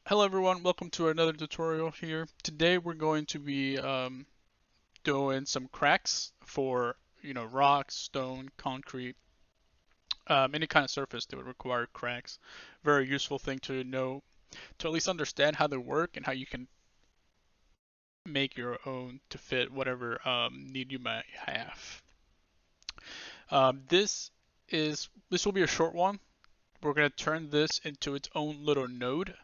Hello everyone, welcome to another tutorial here. Today we're going to be doing some cracks for, rock, stone, concrete, any kind of surface that would require cracks. Very useful thing to know, to at least understand how they work and how you can make your own to fit whatever need you might have. This will be a short one. We're going to turn this into its own little node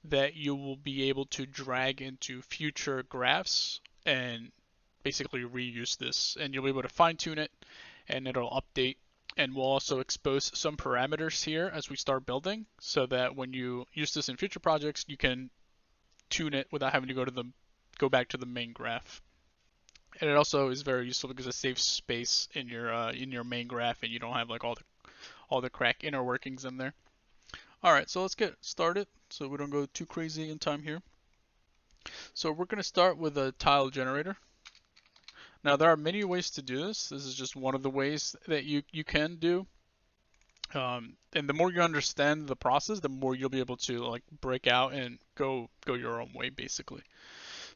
that you will be able to drag into future graphs and basically reuse this, and you'll be able to fine tune it and it'll update. And we'll also expose some parameters here as we start building so that when you use this in future projects you can tune it without having to go back to the main graph. And it also is very useful because it saves space in your main graph and you don't have like all the crack inner workings in there. Alright, so let's get started so we don't go too crazy in time here. So we're going to start with a tile generator. Now there are many ways to do this. This is just one of the ways that you can do. And the more you understand the process, the more you'll be able to like break out and go your own way basically.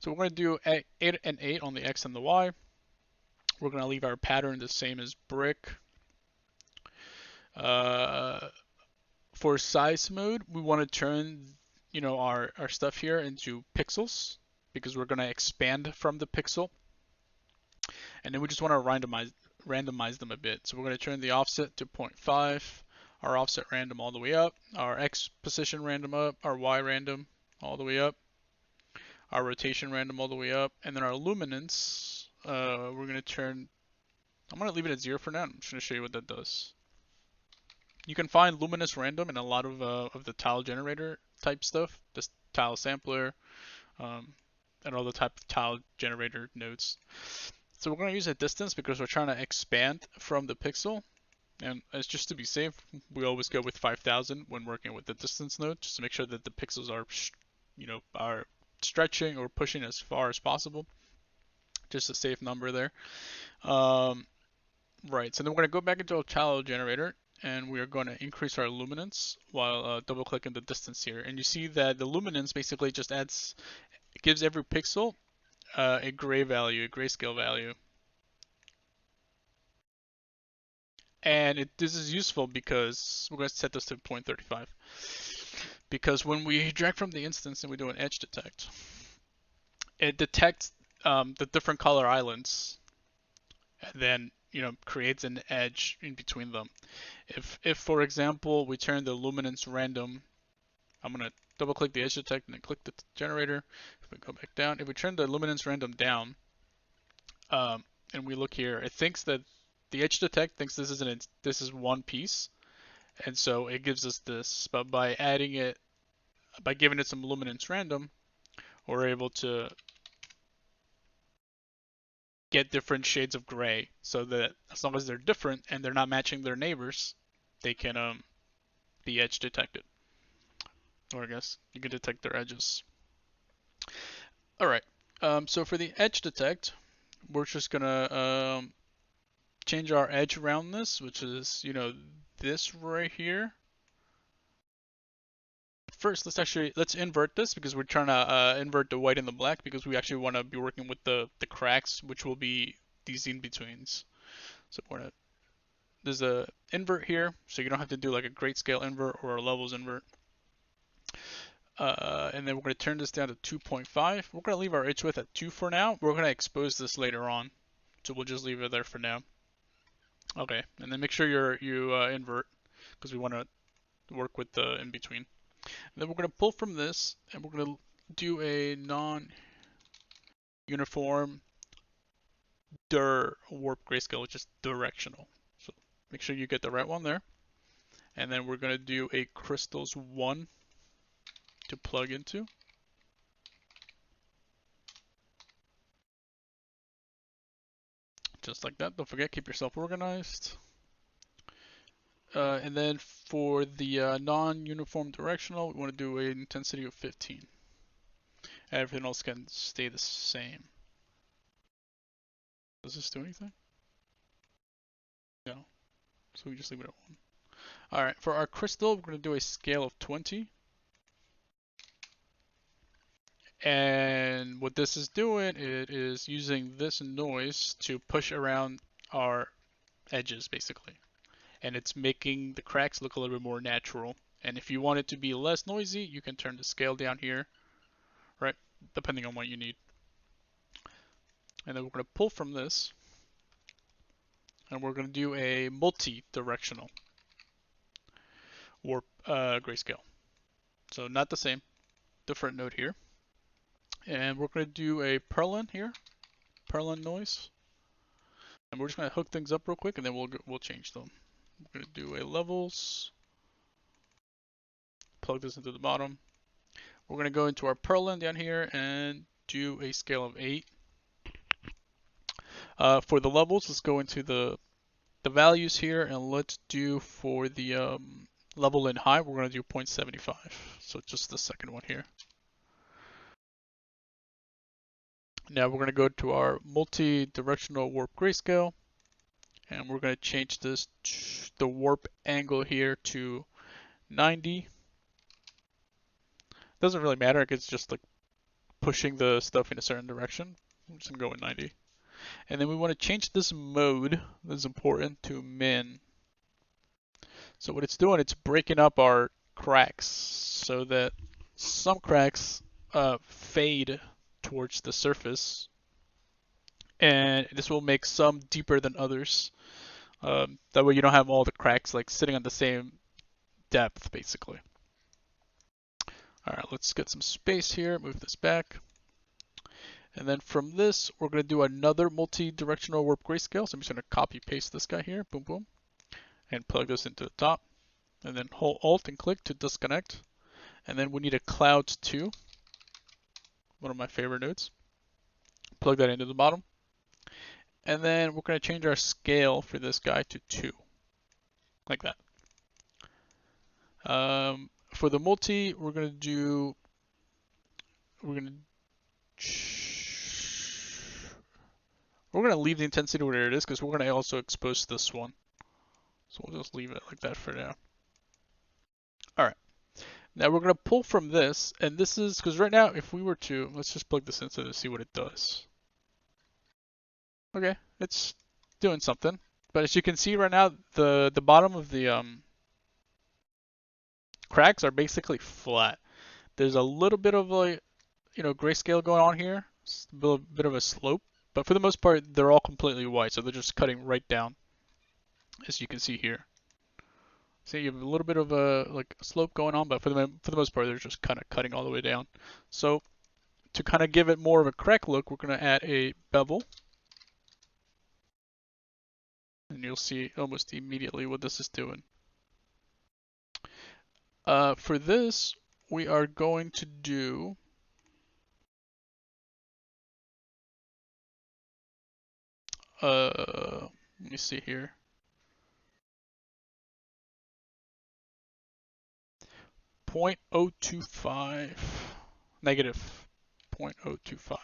So we're going to do 8 and 8 on the X and the Y. We're going to leave our pattern the same as brick. For size mode, we want to turn our stuff here into pixels because we're going to expand from the pixel. And then we just want to randomize them a bit. So we're going to turn the offset to 0.5, our offset random all the way up, our X position random up, our Y random all the way up, our rotation random all the way up, and then our luminance, we're going to turn, I'm going to leave it at 0 for now. I'm just going to show you what that does. You can find luminous random in a lot of the tile generator type stuff, this tile sampler, and all the type of tile generator nodes. So we're going to use a distance because we're trying to expand from the pixel. And as just to be safe, we always go with 5,000 when working with the distance node, just to make sure that the pixels are stretching or pushing as far as possible. Just a safe number there. Right, so then we're going to go back into our tile generator and we are going to increase our luminance while double clicking the distance here. And you see that the luminance basically just gives every pixel a grayscale value. And this is useful because we're going to set this to 0.35. Because when we drag from the instance and we do an edge detect, it detects the different color islands and then creates an edge in between them. If for example we turn the luminance random, I'm going to double click the edge detect and then click the generator. If we go back down, if we turn the luminance random down, and we look here, it thinks that the edge detect thinks this is one piece, and so it gives us this. But by giving it some luminance random, we're able to get different shades of gray, so that as long as they're different and they're not matching their neighbors, they can be edge detected. Or I guess you can detect their edges. All right. So for the edge detect, we're just gonna change our edge roundness, which is this right here. First, let's invert this because we're trying to invert the white and the black because we actually want to be working with the cracks, which will be these in betweens. So there's a invert here, so you don't have to do like a grayscale invert or a levels invert. And then we're going to turn this down to 2.5. We're going to leave our edge width at 2 for now. We're going to expose this later on, so we'll just leave it there for now. Okay, and then make sure you invert because we want to work with the in between. And then we're going to pull from this and we're going to do a non-uniform warp grayscale, which is directional. So make sure you get the right one there. And then we're going to do a crystals 1 to plug into. Just like that. Don't forget, keep yourself organized. And then for the non-uniform directional, we want to do an intensity of 15. Everything else can stay the same. Does this do anything? No. So we just leave it at 1. Alright, for our crystal, we're going to do a scale of 20. And what this is doing, it is using this noise to push around our edges basically. And it's making the cracks look a little bit more natural. And if you want it to be less noisy, you can turn the scale down here, right? Depending on what you need. And then we're going to pull from this, and we're going to do a multi-directional warp grayscale. So not the same, different node here. And we're going to do a Perlin here, Perlin noise. And we're just going to hook things up real quick, and then we'll change them. We're going to do a levels, plug this into the bottom. We're going to go into our Perlin down here and do a scale of 8. For the levels, let's go into the values here, and let's do for the level in high, we're going to do 0.75. So just the second one here. Now we're going to go to our multi-directional warp grayscale, and we're going to change this the warp angle here to 90. Doesn't really matter, it's just like pushing the stuff in a certain direction. I'm just going to go with 90. And then we want to change this mode, this is important, to min. So what it's doing, it's breaking up our cracks so that some cracks fade towards the surface, and this will make some deeper than others. That way you don't have all the cracks like sitting on the same depth, basically. All right, let's get some space here, move this back. And then from this, we're going to do another multi-directional warp grayscale. So I'm just going to copy paste this guy here, boom, boom, and plug this into the top. And then hold Alt and click to disconnect. And then we need a cloud 2, one of my favorite nodes. Plug that into the bottom. And then we're going to change our scale for this guy to 2, like that. For the multi, we're going to leave the intensity where it is because we're going to also expose this one. So we'll just leave it like that for now. All right. Now we're going to pull from this, and this is because right now, if we were to, let's just plug this into to see what it does. Okay, it's doing something, but as you can see right now, the bottom of the cracks are basically flat. There's a little bit of like, grayscale going on here, a bit of a slope, but for the most part, they're all completely white, so they're just cutting right down, as you can see here. So you have a little bit of a slope going on, but for the most part, they're just kind of cutting all the way down. So to kind of give it more of a crack look, we're going to add a bevel. And you'll see almost immediately what this is doing. For this, we are going to do let me see here. -0.025. -0.025.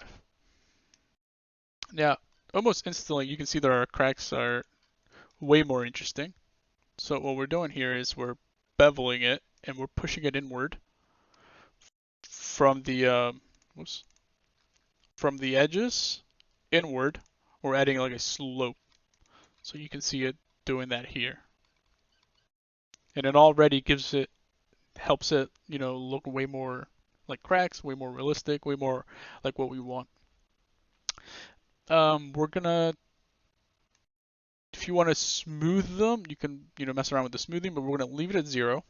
Now, almost instantly, you can see that our cracks are way more interesting. So what we're doing here is we're beveling it and we're pushing it inward from the from the edges inward. We're adding like a slope, so you can see it doing that here, and it already helps it look way more like cracks, way more realistic, way more like what we want. We're gonna, if you want to smooth them, you can mess around with the smoothing, but we're gonna leave it at 0,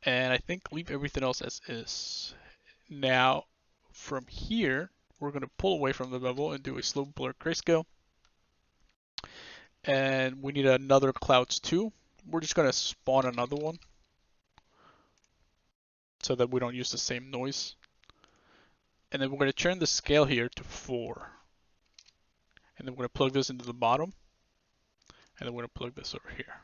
and I think leave everything else as is. Now from here, we're gonna pull away from the bevel and do a slope blur grayscale, and we need another clouds 2. We're just gonna spawn another one so that we don't use the same noise. And then we're going to turn the scale here to 4. And then we're going to plug this into the bottom. And then we're going to plug this over here.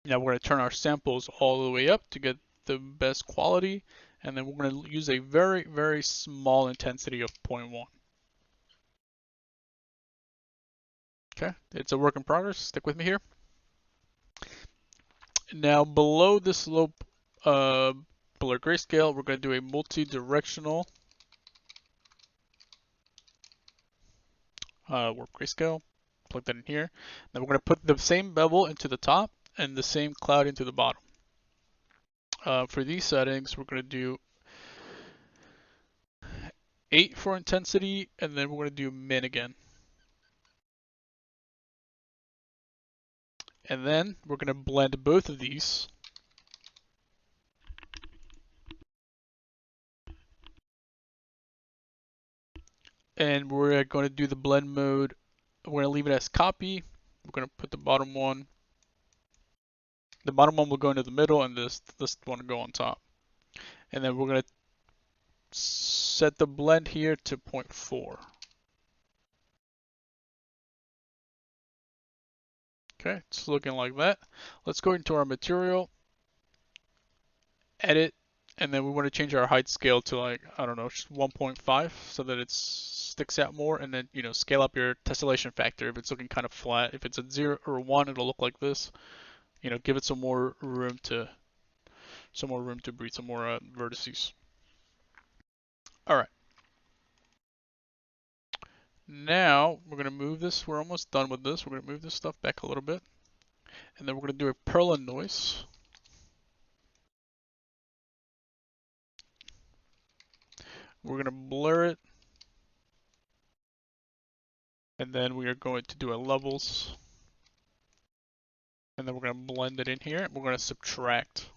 Now we're going to turn our samples all the way up to get the best quality. And then we're going to use a very, very small intensity of 0.1. Okay, it's a work in progress. Stick with me here. Now below this slope, below blur grayscale, we're going to do a multi-directional warp grayscale. Plug that in here. Then we're going to put the same bevel into the top and the same cloud into the bottom. For these settings, we're going to do 8 for intensity, and then we're going to do min again. And then we're going to blend both of these. And we're going to do the blend mode. We're going to leave it as copy. We're going to put the bottom one. The bottom one will go into the middle, and this one will go on top. And then we're going to set the blend here to 0.4. Okay, it's looking like that. Let's go into our material, edit, and then we want to change our height scale to, like, I don't know, just 1.5 so that it sticks out more, and then, you know, scale up your tessellation factor. If it's looking kind of flat, if it's at 0 or 1, it'll look like this. You know, give it some more room to breathe, some more vertices. All right. Now we're going to move this. We're almost done with this. We're going to move this stuff back a little bit. And then we're going to do a Perlin noise. We're going to blur it. And then we are going to do a levels. And then we're going to blend it in here. We're going to subtract.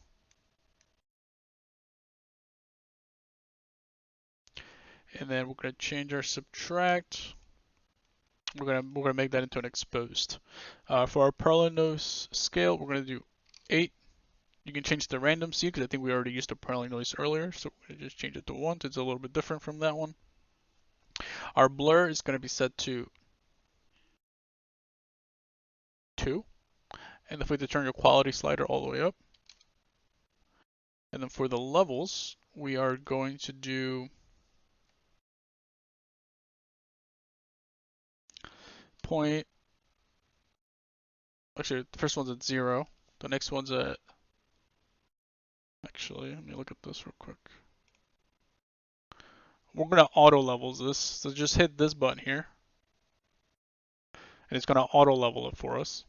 And then we're going to change our subtract. We're gonna make that into an exposed. For our Perlin noise scale, we're going to do 8. You can change the random C because I think we already used a Perlin noise earlier, so we're going to just change it to 1. So it's a little bit different from that one. Our blur is going to be set to 2. And if we turn your quality slider all the way up. And then for the levels, we are going to do point. Actually, the first one's at 0. The next one's at. Actually, let me look at this real quick. We're going to auto levels this. So just hit this button here. And it's going to auto level it for us.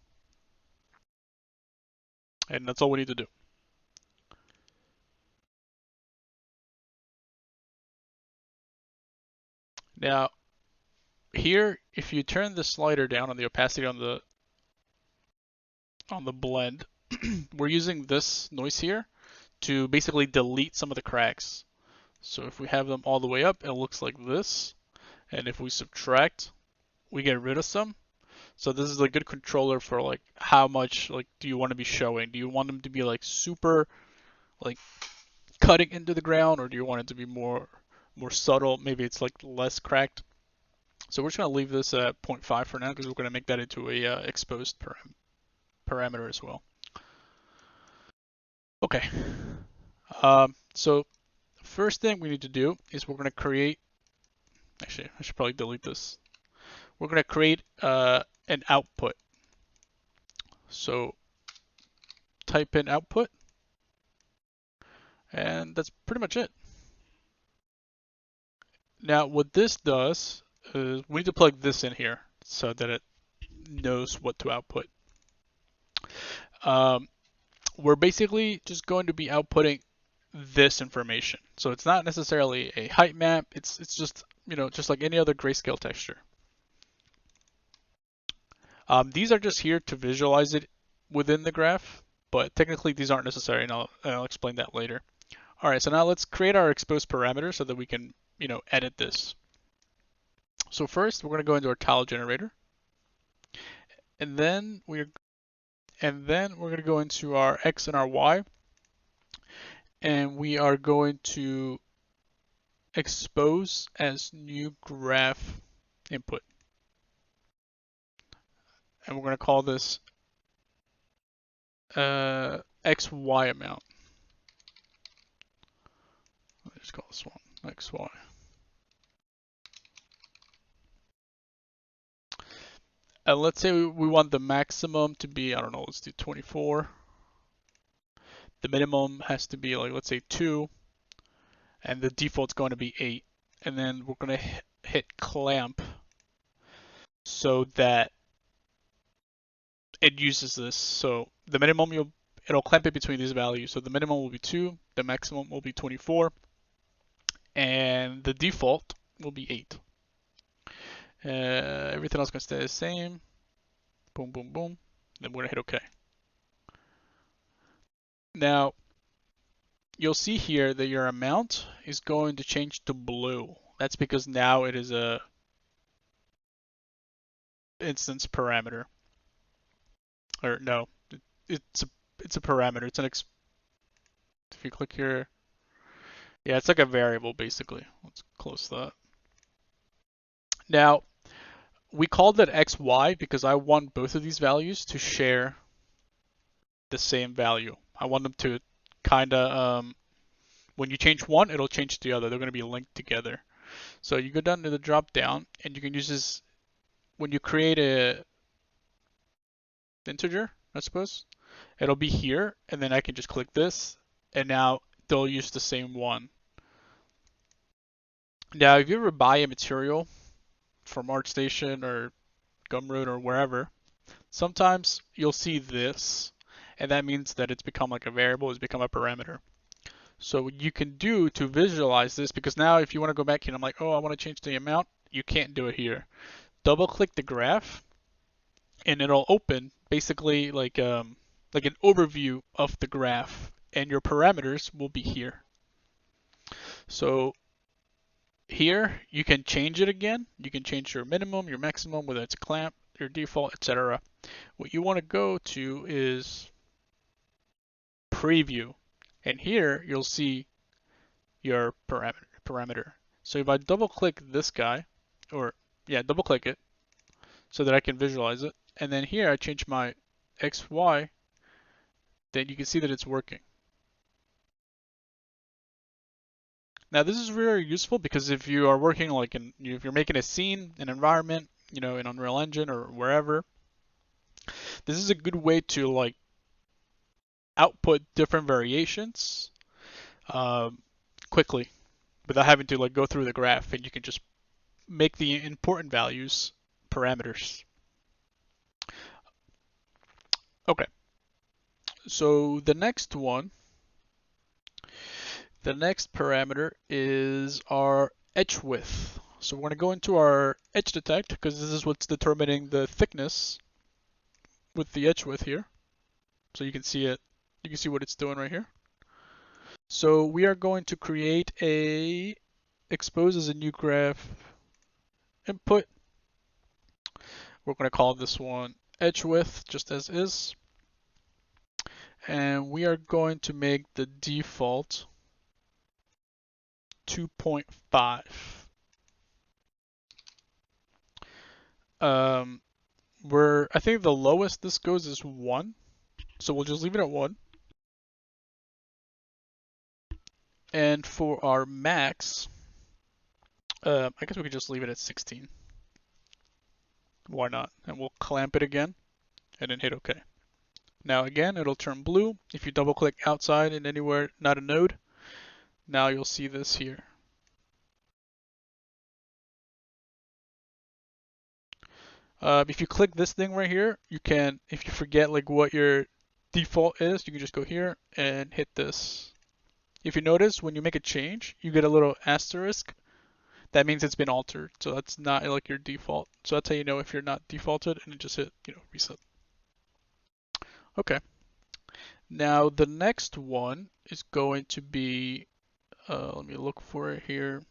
And that's all we need to do. Now, here, if you turn the slider down on the opacity on the blend, we're using this noise here to basically delete some of the cracks. So if we have them all the way up, it looks like this. And if we subtract, we get rid of some. So this is a good controller for like how much like do you want to be showing? Do you want them to be like super like cutting into the ground, or do you want it to be more subtle? Maybe it's like less cracked. So we're just going to leave this at 0.5 for now because we're going to make that into a exposed parameter as well. Okay. So first thing we need to do is we're going to create. Actually, I should probably delete this. We're going to create an output. So type in output, and that's pretty much it. Now what this does is we need to plug this in here so that it knows what to output. We're basically just going to be outputting this information. So it's not necessarily a height map. It's just, you know, just like any other grayscale texture. These are just here to visualize it within the graph, but technically these aren't necessary, and I'll explain that later. All right, so now let's create our exposed parameter so that we can, you know, edit this. So first, we're going to go into our tile generator, and then we're going to go into our X and our Y, and we are going to expose as new graph input. And we're going to call this XY amount. Let's just call this one XY. And let's say we want the maximum to be, I don't know, let's do 24. The minimum has to be like, let's say 2, and the default's going to be 8. And then we're going to hit clamp so that it uses this. So the minimum, it'll clamp it between these values. So the minimum will be 2, the maximum will be 24, and the default will be 8. Everything else can stay the same. Boom, boom, boom. Then we're going to hit OK. Now, you'll see here that your amount is going to change to blue. That's because now it is a instance parameter. Or no, it's a parameter. It's an if you click here, yeah, it's like a variable basically. Let's close that. Now, we called it xy because I want both of these values to share the same value. I want them to kind of, when you change one, it'll change the other. They're going to be linked together. So you go down to the drop down, and you can use this when you create a integer, I suppose. It'll be here, and then I can just click this, and now they'll use the same one. Now, if you ever buy a material from ArtStation or Gumroad or wherever, sometimes you'll see this, and that means that it's become like a variable, it's become a parameter. So what you can do to visualize this, because now if you want to go back here, I'm like, oh, I want to change the amount, you can't do it here. Double click the graph, and it'll open basically like an overview of the graph, and your parameters will be here. So here you can change it again. You can change your minimum, your maximum, whether it's a clamp, your default, etc. What you want to go to is preview, and here you'll see your parameter. So if I double click this guy, or yeah, double click it so that I can visualize it, and then here I change my XY, then you can see that it's working. Now this is very useful because if you are working like if you're making a scene, an environment, in Unreal Engine or wherever, this is a good way to like output different variations quickly without having to like go through the graph, and you can just make the important values parameters. Okay, so the next parameter is our edge width. So we're going to go into our edge detect because this is what's determining the thickness with the edge width here. So you can see it, you can see what it's doing right here. So we are going to create a expose as a new graph input. We're going to call this one edge width just as is. And we are going to make the default 2.5. I think the lowest this goes is 1. So we'll just leave it at 1. And for our max, I guess we could just leave it at 16. Why not? And we'll clamp it again and then hit OK. Now again, it'll turn blue. If you double click outside and anywhere not a node, now you'll see this here. If you click this thing right here, you can, if you forget like what your default is, you can just go here and hit this. If you notice, when you make a change, you get a little asterisk. That means it's been altered. So that's not like your default. So that's how you know if you're not defaulted, and then just hit, reset. Okay. Now the next one is going to be, let me look for it here.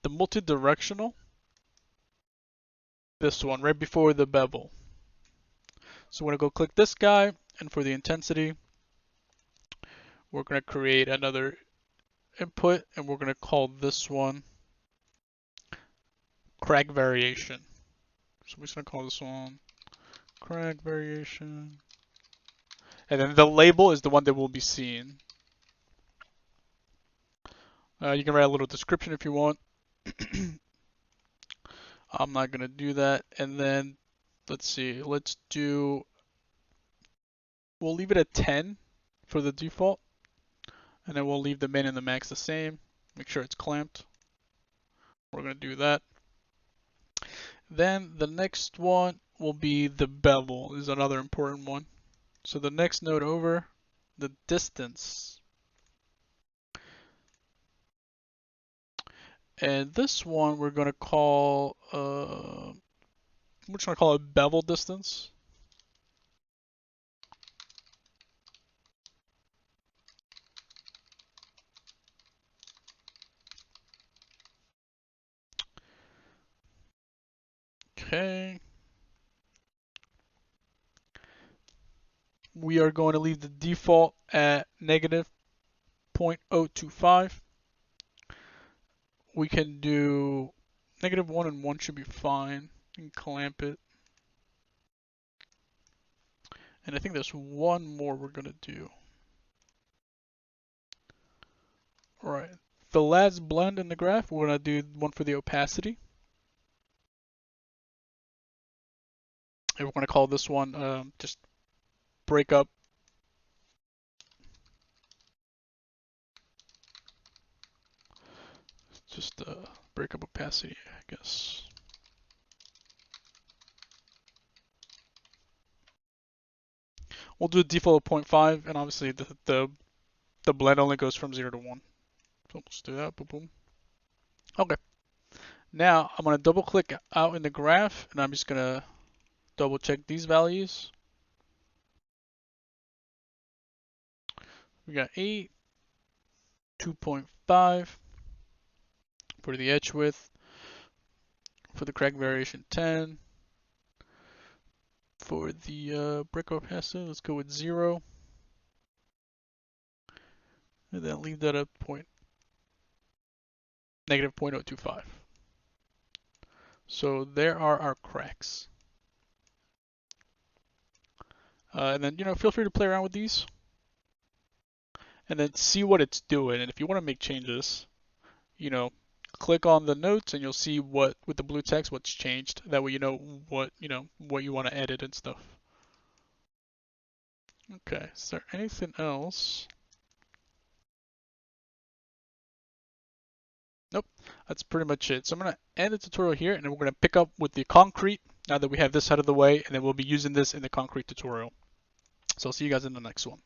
The multi-directional. This one right before the bevel. So we're going to go click this guy, and for the intensity, we're going to create another input, and we're going to call this one crag variation. So we're just going to call this one crag variation. And then the label is the one that we'll be seeing. You can write a little description if you want. I'm not going to do that. And then, let's see, let's do we'll leave it at 10 for the default, and then we'll leave the min and the max the same. Make sure it's clamped. We're going to do that. Then the next one will be the bevel, is another important one. So the next node over, the distance. And this one we're going to call, we're just going to call it bevel distance. Okay. We are going to leave the default at negative 0.025. We can do -1 and 1 should be fine, and clamp it. And I think there's one more we're going to do. Alright, the last blend in the graph, we're going to do one for the opacity. And we're going to call this one just breakup. Just breakup opacity, I guess. We'll do a default of 0.5, and obviously the blend only goes from 0 to 1. So let's do that, boom, boom. Okay. Now I'm going to double click out in the graph, and I'm just going to double check these values. We got 8, 2.5 for the edge width, for the crack variation 10, for the brick opacity, let's go with 0, and then leave that at negative 0.025. So there are our cracks. And then, feel free to play around with these and then see what it's doing. And if you want to make changes, click on the notes and you'll see what, with the blue text, what's changed. That way you know what you want to edit and stuff. Okay, is there anything else? Nope, that's pretty much it. So I'm going to end the tutorial here, and then we're going to pick up with the concrete now that we have this out of the way, and then we'll be using this in the concrete tutorial. So I'll see you guys in the next one.